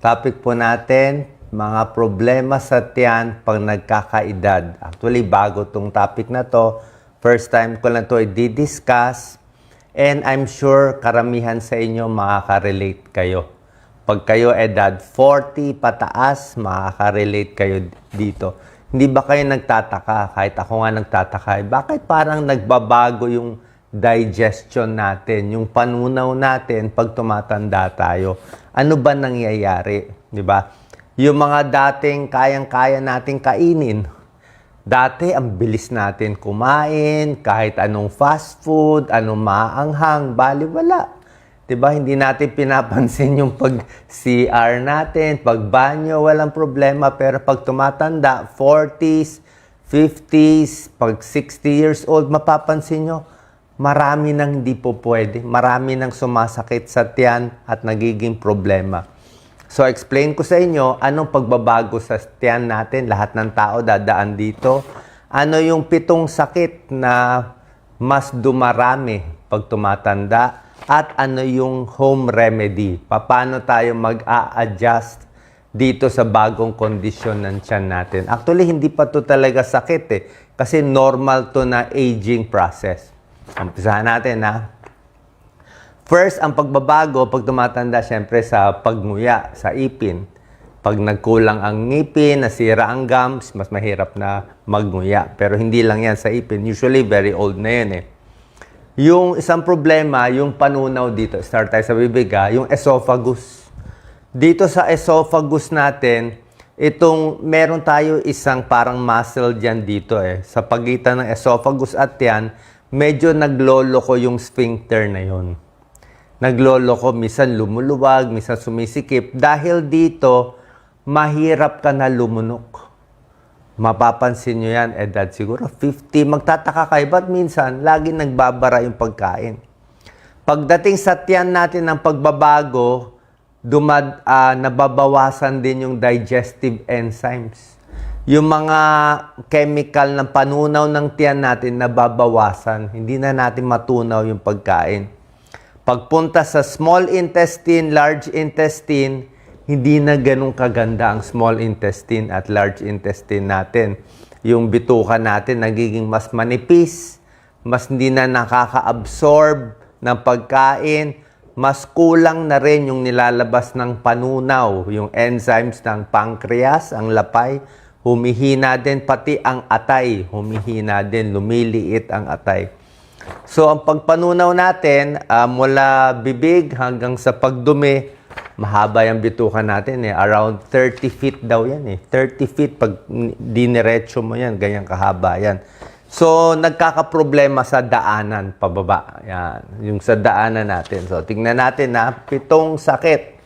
Topic po natin, mga problema sa tiyan pag nagkakaedad. Actually, bago tong topic na to. First time ko lang to i-discuss. And I'm sure karamihan sa inyo makaka-relate kayo. Pag kayo edad 40 pataas, makaka-relate kayo dito. Hindi ba kayo nagtataka? Kahit ako nga nagtataka, bakit parang nagbabago yung digestion natin, yung panunaw natin pag tumatanda tayo? Ano ba nangyayari? Di ba? Yung mga dating kayang-kaya nating kainin. Dati, ang bilis natin kumain, kahit anong fast food, anong maanghang, baliwala. Diba? Hindi natin pinapansin yung pag-CR natin, pag-banyo, walang problema. Pero pag tumatanda, 40s, 50s, pag 60 years old, mapapansin nyo, marami nang hindi po pwede. Marami nang sumasakit sa tiyan at nagiging problema. So, explain ko sa inyo, anong pagbabago sa tiyan natin. Lahat ng tao dadaan dito. Ano yung 7 sakit na mas dumarami pag tumatanda. At ano yung home remedy. Paano tayo mag-a-adjust dito sa bagong kondisyon ng tiyan natin. Actually, hindi pa to talaga sakit eh. Kasi normal to na aging process. Umpisahan natin ha. First, ang pagbabago pag tumatanda, syempre sa pagnguya, sa ipin. Pag nagkulang ang ngipin, nasira ang gums, mas mahirap na magnguya. Pero hindi lang yan sa ipin. Usually, very old na yan eh. Yung isang problema, yung panunaw dito. Start tayo sa bibig ha. Yung esophagus. Dito sa esophagus natin, meron tayo isang parang muscle dyan dito eh. Sa pagitan ng esophagus at yan, medyo nagloloko yung sphincter na yon. Nagloloko, minsan lumuluwag, minsan sumisikip. Dahil dito, mahirap ka na lumunok. Mapapansin nyo yan, edad siguro 50. Magtataka kayo, ba't minsan lagi nagbabara yung pagkain? Pagdating sa tiyan natin ng pagbabago, nababawasan din yung digestive enzymes. Yung mga chemical ng panunaw ng tiyan natin nababawasan. Hindi na natin matunaw yung pagkain. Pagpunta sa small intestine, large intestine, hindi na ganun kaganda ang small intestine at large intestine natin. Yung bituka natin nagiging mas manipis, mas hindi na nakaka-absorb ng pagkain, mas kulang na rin yung nilalabas ng panunaw, yung enzymes ng pancreas, ang lapay, humihina din, pati ang atay, humihina din, lumiliit ang atay. So, ang pagpanunaw natin, mula bibig hanggang sa pagdumi, mahaba yung bituka natin eh. Around 30 feet daw yan eh. 30 feet pag diniretso mo yan, ganyan kahaba yan. So, nagkakaproblema sa daanan, pababa. Yan, yung sa daanan natin. So, tingnan natin na 7 sakit.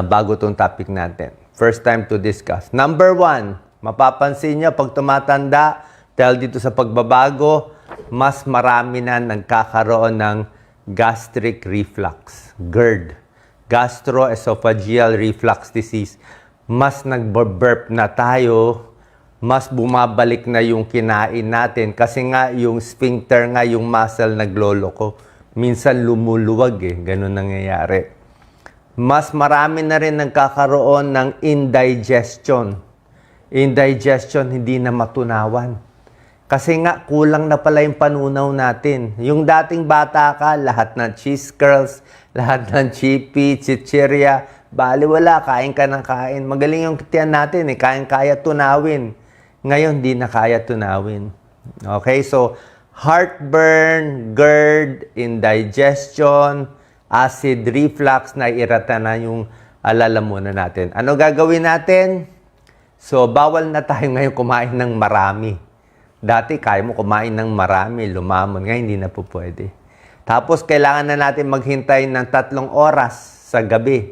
Bago tong topic natin. First time to discuss. Number 1, mapapansin nyo pag tumatanda, dahil dito sa pagbabago, mas marami na nagkakaroon ng gastric reflux, GERD. Gastroesophageal reflux disease. Mas nagburp na tayo, mas bumabalik na yung kinain natin kasi nga yung sphincter nga, yung muscle nagloloko. Minsan lumuluwag eh, ganun nangyayari. Mas marami na rin nagkakaroon ng indigestion. Indigestion, hindi na matunawan. Kasi nga, kulang na pala yung panunaw natin. Yung dating bata ka, lahat ng cheese curls, lahat ng chippy, chichirya, baliwala, kain ka ng kain. Magaling yung tiyan natin eh, kaya tunawin. Ngayon, di na kaya tunawin. Okay, so, heartburn, GERD, indigestion, acid reflux, naiirata na yung alalamunan natin. Ano gagawin natin? So, bawal na tayo ngayon kumain ng marami. Dati, kaya mo kumain ng marami, lumamon. Ngayon, hindi na po pwede. Tapos, kailangan na natin maghintay ng 3 oras sa gabi.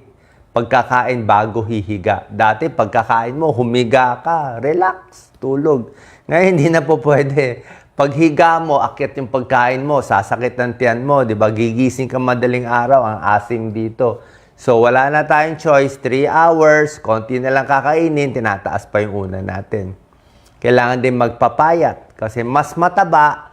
Pagkakain bago hihiga. Dati, pagkakain mo, humiga ka, relax, tulog. Ngayon, hindi na po pwede. Paghiga mo, akyat yung pagkain mo, sasakit ang tiyan mo, di ba? Gigising ka madaling araw, ang asim dito. So, wala na tayong choice. 3 hours, konti na lang kakainin, tinataas pa yung una natin. Kailangan din magpapayat kasi mas mataba,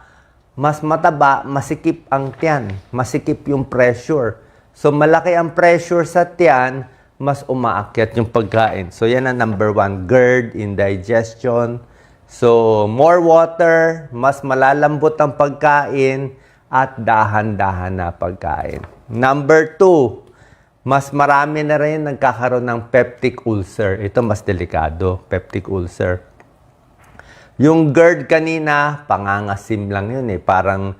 masikip ang tiyan, masikip yung pressure. So, malaki ang pressure sa tiyan, mas umaakyat yung pagkain. So, yan ang number 1, GERD, indigestion. So, more water, mas malalambot ang pagkain, at dahan-dahan na pagkain. Number 2, mas marami na rin nagkakaroon ng peptic ulcer. Ito mas delikado, peptic ulcer. Yung GERD kanina, pangangasim lang yun eh. Parang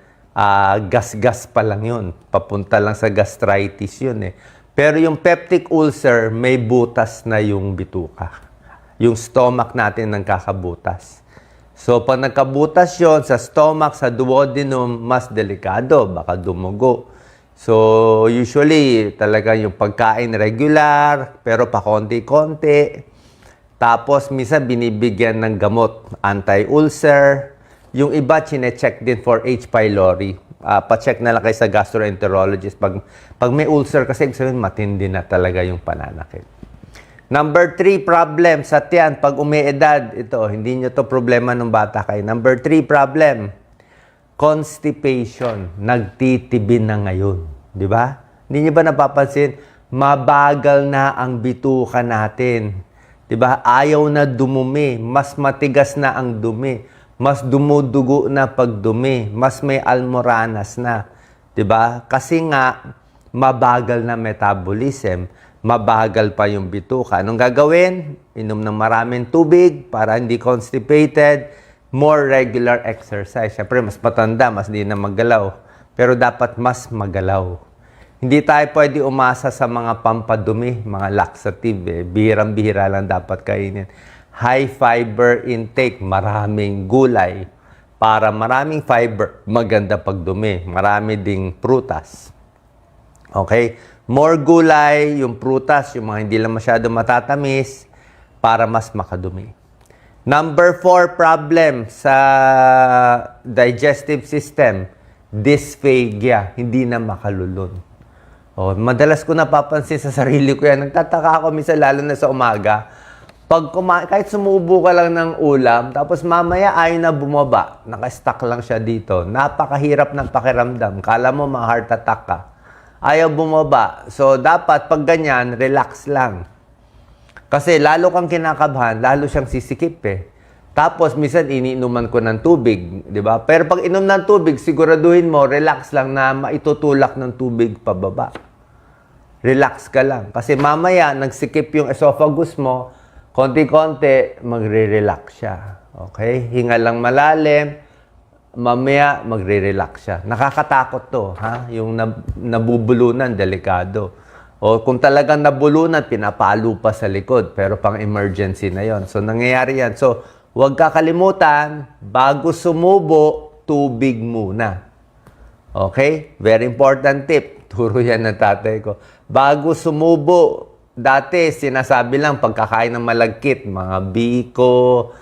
gas-gas pa lang yun. Papunta lang sa gastritis yun eh. Pero yung peptic ulcer, may butas na yung bituka. Yung stomach natin nagkakabutas. So, pag nagkabutas yun sa stomach, sa duodenum, mas delikado. Baka dumugo. So, usually, talaga yung pagkain regular, pero pa konti-konti. Tapos, minsan binibigyan ng gamot, anti-ulcer. Yung iba, chine-check din for H. pylori. Pa-check na lang kayo sa gastroenterologist. Pag may ulcer, kasi sabihin, matindi na talaga yung pananakit. Number 3 problem sa tiyan, pag umiedad, ito, hindi nyo to problema nung bata kayo. Number 3 problem, constipation. Nagtitibin na ngayon. Di ba? Hindi nyo ba napapansin? Mabagal na ang bituka natin. Di ba? Ayaw na dumumi. Mas matigas na ang dumi. Mas dumudugo na pagdumi. Mas may almoranas na. 'Di ba? Kasi nga, mabagal na metabolism. Mabagal pa yung bituka. Anong gagawin? Inom ng maraming tubig para hindi constipated. More regular exercise. Siyempre, mas matanda, mas di na maggalaw. Pero dapat mas magalaw. Hindi tayo pwede umasa sa mga pampadumi, mga laxative. Bihirang-bihira lang dapat kainin. High fiber intake, maraming gulay. Para maraming fiber, maganda pagdumi. Marami ding prutas. Okay? More gulay, yung prutas, yung mga hindi lang masyado matatamis, para mas makadumi. Number 4 problem sa digestive system, dysphagia, hindi na makalulon. Oh, madalas ko napapansin sa sarili ko yan. Nagtataka ako minsan lalo na sa umaga. Pag kahit sumubo ka lang ng ulam, tapos mamaya ay na bumaba, naka-stuck lang siya dito. Napakahirap ng pakiramdam. Kala mo ma-heart attack ka. Ayaw bumaba. So, dapat pag ganyan, relax lang. Kasi lalo kang kinakabahan, lalo siyang sisikip eh. Tapos, minsan iniinuman ko ng tubig, di ba? Pero pag inom ng tubig, siguraduhin mo, relax lang na maitutulak ng tubig pababa. Relax ka lang. Kasi mamaya, nagsikip yung esophagus mo, konti-konti, magre-relax siya. Okay? Hinga lang malalim, mamaya, magre-relax siya. Nakakatakot to, ha? Yung nabubulunan, delikado. O kung talagang nabulunan, pinapalo pa sa likod, pero pang emergency na yon. So, nangyayari yan. So, huwag kakalimutan, bago sumubo, tubig muna. Okay? Very important tip. Turo yan ng tatay ko. Bago sumubo, dati, sinasabi lang, pagkakain ng malagkit, mga biko,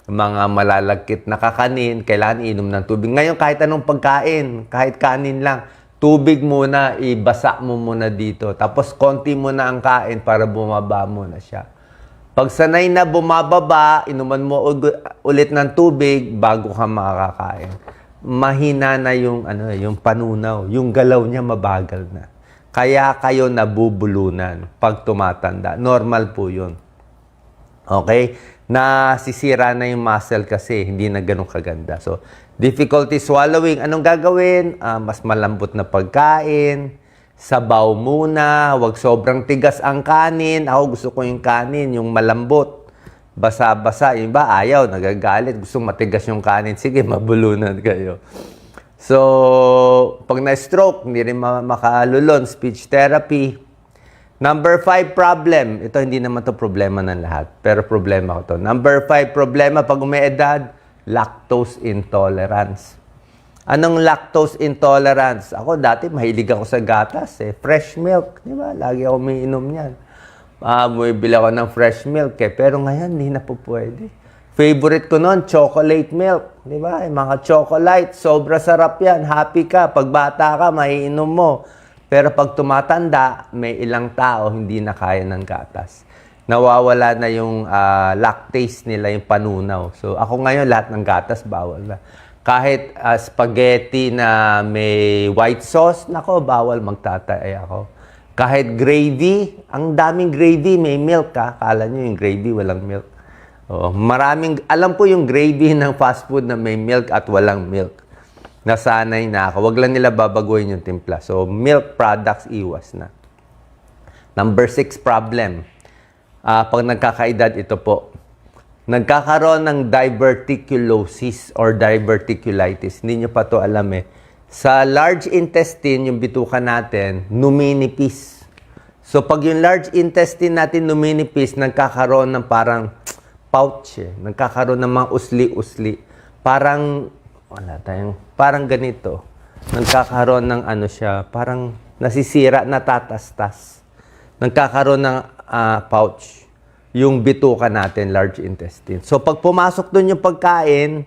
mga malalagkit na kakanin, kailangan inom ng tubig. Ngayon, kahit anong pagkain, kahit kanin lang, tubig muna, ibasa mo muna dito. Tapos, konti muna ang kain para bumaba muna siya. Pag sanay na bumababa, inuman mo ulit ng tubig bago ka makakain. Mahina na yung, yung panunaw. Yung galaw niya mabagal na. Kaya kayo nabubulunan pag tumatanda. Normal po yun. Okay? Nasisira na yung muscle kasi hindi na ganun kaganda. So, difficulty swallowing. Anong gagawin? Mas malambot na pagkain. Sabaw muna. Huwag sobrang tigas ang kanin. Ako gusto ko yung kanin, yung malambot. Basa-basa. Yung iba ayaw, nagagalit. Gusto matigas yung kanin. Sige, mabulunan kayo. So, pag na-stroke, hindi rin makalulon. Speech therapy. Number 5 problem. Ito, hindi naman to problema ng lahat. Pero problema ko to. Number 5 problema pag umiedad, lactose intolerance. Anong lactose intolerance? Ako dati, mahilig ako sa gatas. Fresh milk. Di ba? Lagi ako umiinom yan. Bumibili ako ng fresh milk. Pero ngayon, hindi na po pwede. Favorite ko noon, chocolate milk. Di ba? Mga chocolate, sobra sarap yan. Happy ka. Pag bata ka, maiinom mo. Pero pag tumatanda, may ilang tao hindi na kaya ng gatas. Nawawala na yung lactase nila, yung panunaw. So ako ngayon, lahat ng gatas, bawal na. Kahit spaghetti na may white sauce, nako, bawal magtatay ako. Kahit gravy, ang daming gravy, may milk ka. Kala nyo yung gravy, walang milk. Oo, alam ko yung gravy ng fast food na may milk at walang milk. Nasanay na ako. Wag lang nila babaguhin yung timpla. So, milk products, iwas na. Number 6 problem. Pag nagkakaedad, ito po. Nagkakaroon ng diverticulosis or diverticulitis. Hindi nyo pa to alam eh. Sa large intestine, yung bituka natin, numinipis. So, pag yung large intestine natin numinipis, nagkakaroon ng parang pouch eh. Nagkakaroon ng mga usli-usli. Parang, parang ganito. Nagkakaroon ng ano siya, parang nasisira, natatastas. Nagkakaroon ng pouch. Yung bituka natin, large intestine. So, pag pumasok doon yung pagkain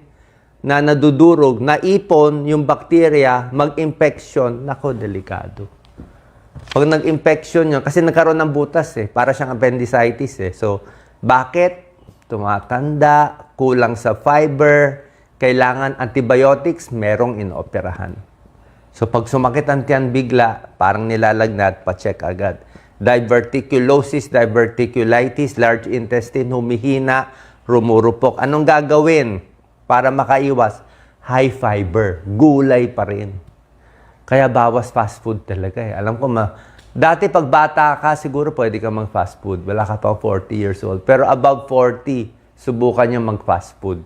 na nadudurog, naipon yung bakterya, mag-infection, nako, delikado. Pag nag-infection yun, kasi nagkaroon ng butas eh, para siyang appendicitis eh. So, bakit? Tumatanda, kulang sa fiber, kailangan antibiotics, merong inoperahan. So, pag sumakit ang tiyan bigla, parang nilalagnat, pa-check agad. Diverticulosis, diverticulitis, large intestine, humihina, rumurupok. Anong gagawin para makaiwas? High fiber, gulay pa rin. Kaya bawas fast food talaga eh. Alam ko, dati pag bata ka, siguro pwede ka mag-fast food. Wala ka pang 40 years old. Pero above 40, subukan nyo mag-fast food.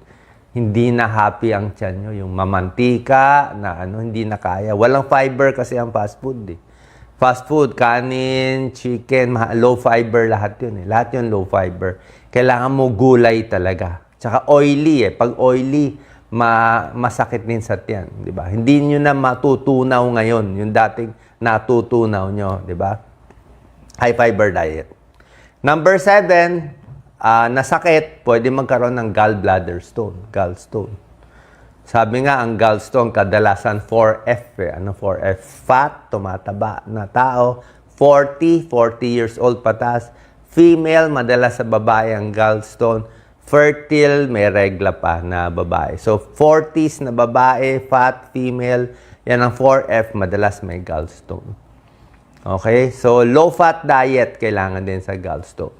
Hindi na happy ang tiyan nyo. Yung mamantika, na hindi na kaya. Walang fiber kasi ang fast food eh. Fast food, kanin, chicken, low fiber, lahat yun eh. Lahat yun low fiber. Kailangan mo gulay talaga. Tsaka oily eh. Pag oily, masakit din sa tiyan. Di ba? Hindi nyo na matutunaw ngayon. Yung dating natutunaw nyo. Di ba? High fiber diet. Number 7, nasakit, pwede magkaroon ng gallbladder stone, gallstone. Sabi nga, ang gallstone, kadalasan 4F eh. Ano 4F? Fat, tumataba na tao. 40 years old patas. Female, madalas sa babae ang gallstone. Fertile, may regla pa na babae. So, 40s na babae, fat, female, yan ang 4F, madalas may gallstone. Okay? So, low-fat diet, kailangan din sa gallstone.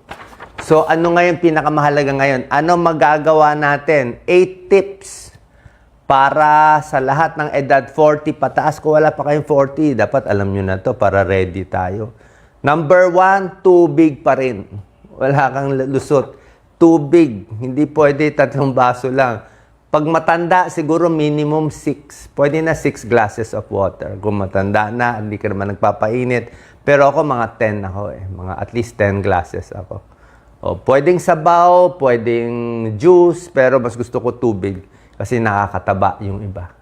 So, ano ngayon pinakamahalaga ngayon? Ano magagawa natin? 8 tips para sa lahat ng edad 40 pataas. Kung wala pa kayong 40, dapat alam nyo na to para ready tayo. Number 1, tubig pa rin. Wala kang lusot. Tubig. Hindi pwede 3 baso lang. Pag matanda, siguro minimum 6. Pwede na 6 glasses of water. Kung matanda na, hindi ka naman nagpapainit. Pero ako, mga 10 ako eh. Mga at least 10 glasses ako. O, pwedeng sabaw, pwedeng juice, pero mas gusto ko tubig. Kasi nakakataba yung iba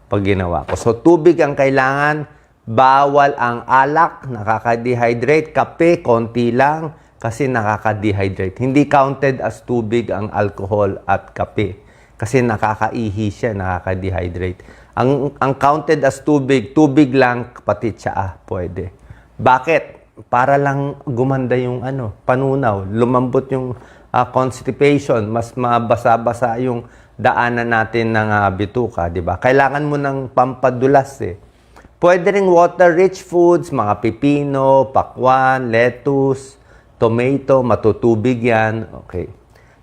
pag ginawa ko. So, tubig ang kailangan. Bawal ang alak, nakaka-dehydrate. Kape, konti lang, kasi nakaka-dehydrate. Hindi counted as tubig ang alcohol at kape. Kasi nakakaihi siya, nakaka-dehydrate. Ang counted as tubig, tubig lang, pati tsaa, pwede. Bakit? Para lang gumanda yung panunaw. Lumambot yung constipation. Mas mabasa-basa yung daanan natin ng bituka, di ba? Kailangan mo ng pampadulas eh. Pwede ring water-rich foods, mga pipino, pakwan, lettuce, tomato, matutubig yan. Okay.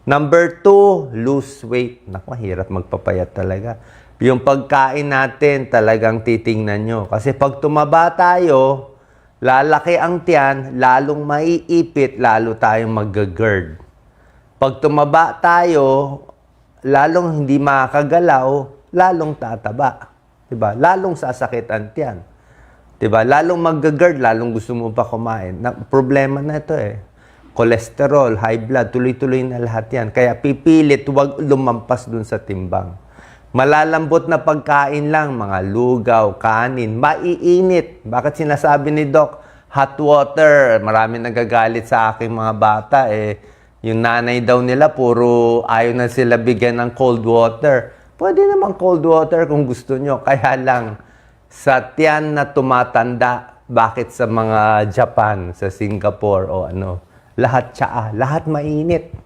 Number 2, lose weight. Naku, hirap magpapayat talaga. Yung pagkain natin, talagang titingnan nyo. Kasi pag tumaba tayo, lalaki ang tiyan, lalong maiipit, lalo tayong mag-GERD. Pag tumaba tayo, lalong hindi makakagalaw, lalong tataba. Diba? Lalong sasakit ang tiyan. Diba? Lalong mag-GERD, lalong gusto mo pa kumain. Problema na ito eh. Cholesterol, high blood, tuloy-tuloy na lahat yan. Kaya pipilit, huwag lumampas dun sa timbang. Malalambot na pagkain lang, mga lugaw, kanin, maiinit. Bakit sinasabi ni Doc, hot water? Marami nagagalit sa aking mga bata eh. Yung nanay daw nila, puro ayaw na sila bigyan ng cold water. Pwede naman cold water kung gusto nyo. Kaya lang, sa tiyan na tumatanda, bakit sa mga Japan, sa Singapore o lahat tsaa, lahat mainit.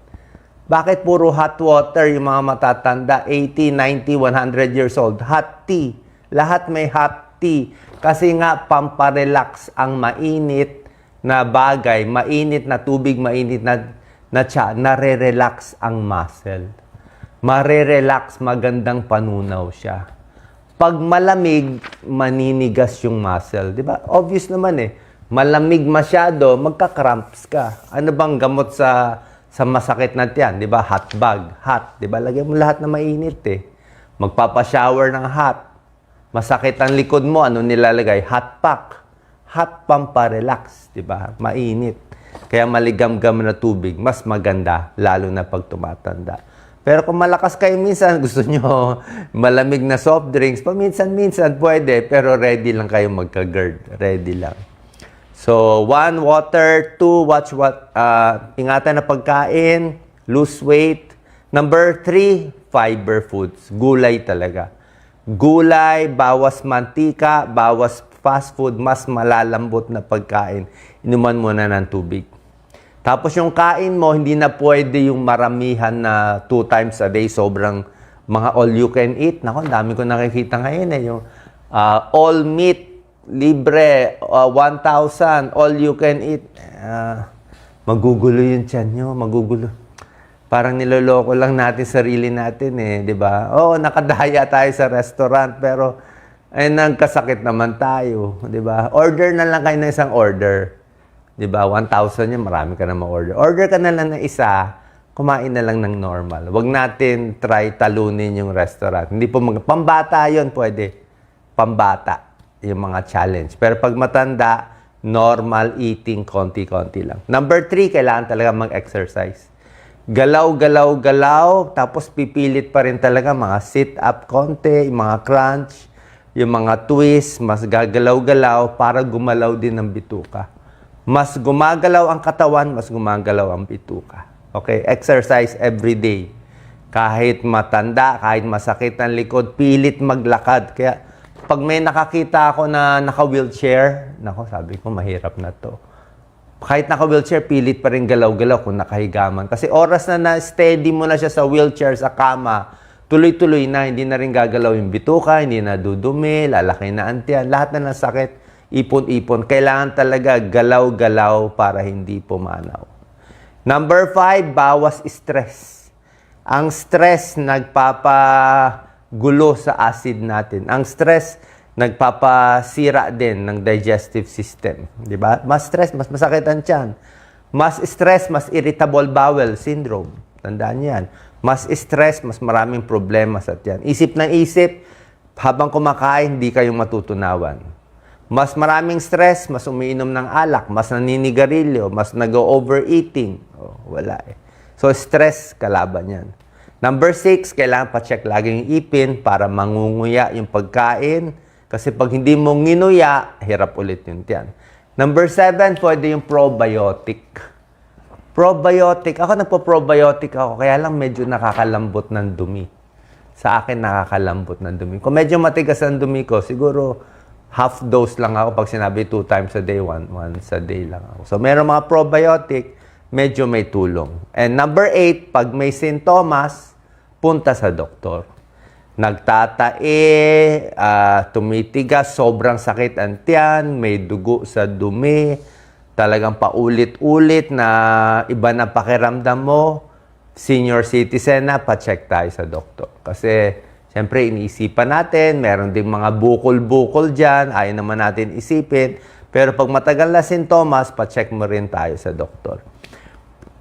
Bakit puro hot water yung mga matatanda, 80, 90, 100 years old? Hot tea. Lahat may hot tea. Kasi nga, pamparelax ang mainit, na bagay, mainit na tubig, mainit na tsa, nare-relax ang muscle. Mare-relax, magandang panunaw siya. Pag malamig, maninigas yung muscle. Di ba? Obvious naman eh. Malamig masyado, magka-cramps ka. Ano bang gamot sa masakit na tiyan? Di ba? Hot bag. Hot. Di ba? Lagyan mo lahat na mainit eh. Magpapa-shower ng hot. Masakit ang likod mo, ano nilalagay? Hot pack. Hot pampa-relax. Di ba? Mainit. Kaya maligam-gam na tubig, mas maganda, lalo na pag tumatanda. Pero kung malakas kayo minsan, gusto nyo malamig na soft drinks, paminsan-minsan pwede, pero ready lang kayo magka-GERD. Ready lang. So, 1, water. 2, ingatan na pagkain, lose weight. Number 3, fiber foods. Gulay talaga. Gulay, bawas mantika, bawas fast food, mas malalambot na pagkain. Inuman muna ng tubig. Tapos yung kain mo, hindi na pwede yung maramihan na 2 times a day. Sobrang mga all you can eat. Naku, dami ko nakikita ngayon eh. Yung all meat, libre, 1,000, all you can eat. Magugulo yung tiyan nyo, magugulo. Parang niloloko lang natin sarili natin eh, di ba? Oo, nakadaya tayo sa restaurant, pero nagkasakit naman tayo, di ba? Order na lang kayo ng isang order. Di ba? 1,000 yun, marami ka na ma-order. Order ka na lang ng isa, kumain na lang ng normal. Huwag natin try talunin yung restaurant. Hindi po pambata yun, pwede. Pambata, yung mga challenge. Pero pag matanda, normal eating, konti-konti lang. Number 3, kailangan talaga mag-exercise. Galaw, galaw, galaw, tapos pipilit pa rin talaga mga sit-up konti, yung mga crunch, yung mga twist, mas gagalaw-galaw para gumalaw din ng bituka. Mas gumagalaw ang katawan, mas gumagalaw ang bituka. Okay? Exercise every day. Kahit matanda, kahit masakit ang likod, pilit maglakad. Kaya pag may nakakita ako na naka-wheelchair, nako, sabi ko, mahirap na to. Kahit naka-wheelchair, pilit pa rin galaw-galaw kung nakahigaman. Kasi oras na steady mo na siya sa wheelchair, sa kama, tuloy-tuloy na, hindi na rin gagalaw yung bituka, hindi na dudumi, lalaki na antiyan, lahat na ng sakit, ipon-ipon. Kailangan talaga galaw-galaw para hindi pumanaw. Number 5, bawas stress. Ang stress nagpapagulo sa acid natin. Ang stress nagpapasira din ng digestive system. Di ba? Mas stress, mas masakit ang tiyan. Mas stress, mas irritable bowel syndrome. Tandaan niyo yan. Mas stress, mas maraming problema sa tiyan. Isip ng isip, habang kumakain, hindi kayong matutunawan. Mas maraming stress, mas umiinom ng alak, mas naninigarilyo, mas nag-overeating. Oh, wala eh. So, stress, kalaban yan. Number 6, kailangan pa-check lagi yung ipin para mangunguya yung pagkain. Kasi pag hindi mo nginuya, hirap ulit yung tiyan. Number 7, pwede yung probiotic. Probiotic. Ako nagpo-probiotic ako, kaya lang medyo nakakalambot ng dumi. Sa akin, nakakalambot ng dumi. Kung medyo matigas ang dumi ko, siguro half dose lang ako pag sinabi 2 times a day, once a day lang ako. So, meron mga probiotic, medyo may tulong. And number 8, pag may sintomas, punta sa doktor. Nagtatae, tumitigas, sobrang sakit ang tiyan, may dugo sa dumi, talagang paulit-ulit na iba na pakiramdam mo, senior citizen na, pa-check tayo sa doktor. Kasi, siyempre, iniisipan natin, meron ding mga bukol-bukol dyan, ayaw naman natin isipin. Pero pag matagal na sintomas, pa-check mo rin tayo sa doktor.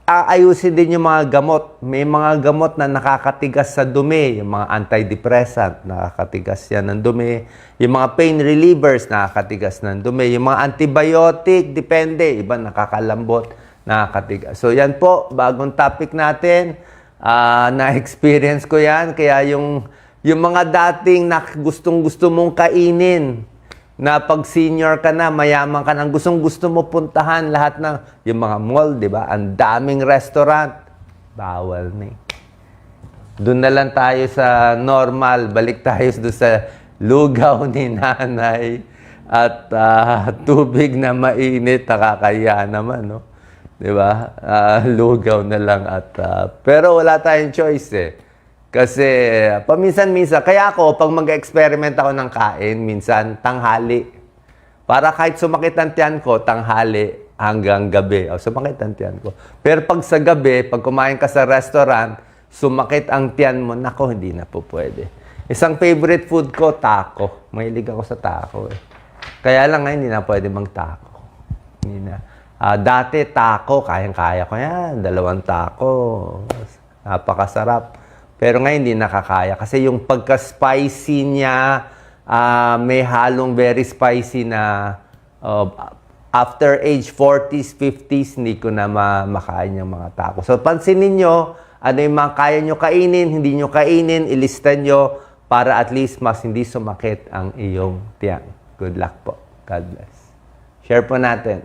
Aayusin din yung mga gamot. May mga gamot na nakakatigas sa dumi. Yung mga antidepressant, nakakatigas yan ng dumi. Yung mga pain relievers, nakakatigas ng dumi. Yung mga antibiotic, depende. Iba nakakalambot, nakakatigas. So yan po, bagong topic natin. Na-experience ko yan. Kaya yung mga dating na gustong-gusto mong kainin, na pag senior ka na, mayaman ka na, gustong-gusto mo puntahan lahat ng, yung mga mall, di ba? Ang daming restaurant. Bawal na eh. Doon na lang tayo sa normal. Balik tayo doon sa lugaw ni nanay at tubig na mainit, nakakaya naman, no? Di ba? Lugaw na lang at pero wala tayong choice eh. Kasi paminsan-minsan, kaya ako, pag mag-experiment ako ng kain, minsan tanghali. Para kahit sumakit ang tiyan ko, tanghali, hanggang gabi. O, sumakit ang tiyan ko. Pero pag sa gabi, pag kumain ka sa restaurant, sumakit ang tiyan mo, nako, hindi na po pwede. Isang favorite food ko, taco. Mahilig ako sa taco eh. Kaya lang ngayon, hindi na pwede mang-taco. Hindi na. Dati, taco, kayang-kaya ko yan. 2 taco. Napakasarap. Pero ngayon, hindi nakakaya. Kasi yung pagka-spicy niya, may halong very spicy na after age 40s, 50s, hindi ko na makain yung mga taco. So, pansinin nyo, ano yung mga kaya nyo kainin, hindi nyo kainin, ilista nyo para at least mas hindi sumakit ang iyong tiyan. Good luck po. God bless. Share po natin.